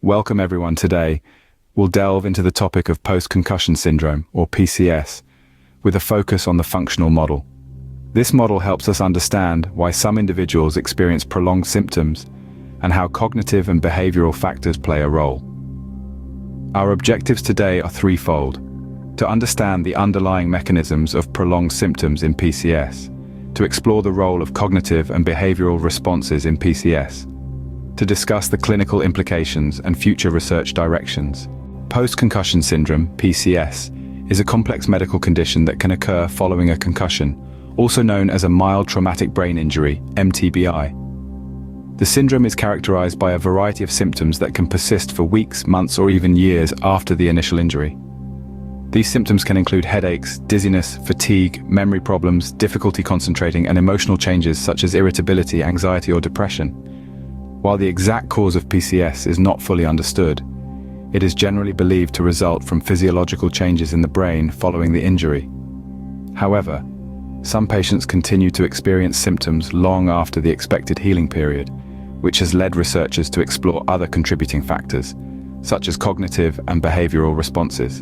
Welcome everyone. Today, we'll delve into the topic of post-concussion syndrome, or PCS, with a focus on the functional model. This model helps us understand why some individuals experience prolonged symptoms and how cognitive and behavioral factors play a role. Our objectives today are threefold: to understand the underlying mechanisms of prolonged symptoms in PCS, to explore the role of cognitive and behavioral responses in PCS, to discuss the clinical implications and future research directions. Post-concussion syndrome, PCS, is a complex medical condition that can occur following a concussion, also known as a mild traumatic brain injury, MTBI. The syndrome is characterized by a variety of symptoms that can persist for weeks, months, or even years after the initial injury. These symptoms can include headaches, dizziness, fatigue, memory problems, difficulty concentrating, and emotional changes such as irritability, anxiety, or depression. While the exact cause of PCS is not fully understood, it is generally believed to result from physiological changes in the brain following the injury. However, some patients continue to experience symptoms long after the expected healing period, which has led researchers to explore other contributing factors, such as cognitive and behavioral responses.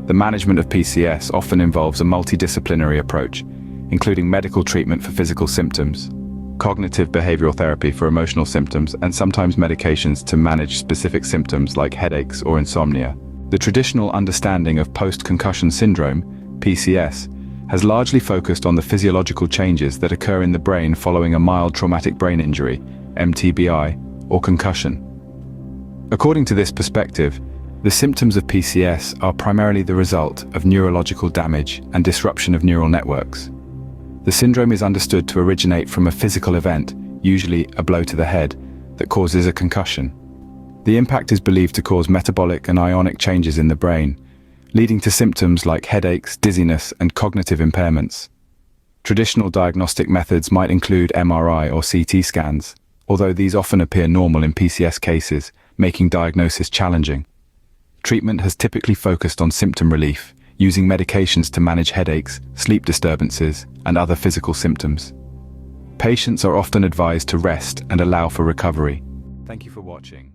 The management of PCS often involves a multidisciplinary approach, including medical treatment for physical symptoms, cognitive behavioral therapy for emotional symptoms, and sometimes medications to manage specific symptoms like headaches or insomnia. The traditional understanding of post-concussion syndrome, PCS, has largely focused on the physiological changes that occur in the brain following a mild traumatic brain injury, MTBI, or concussion. According to this perspective, the symptoms of PCS are primarily the result of neurological damage and disruption of neural networks. The syndrome is understood to originate from a physical event, usually a blow to the head, that causes a concussion. The impact is believed to cause metabolic and ionic changes in the brain, leading to symptoms like headaches, dizziness, and cognitive impairments. Traditional diagnostic methods might include MRI or CT scans, although these often appear normal in PCS cases, making diagnosis challenging. Treatment has typically focused on symptom relief, using medications to manage headaches, sleep disturbances, and other physical symptoms. Patients are often advised to rest and allow for recovery. Thank you for watching.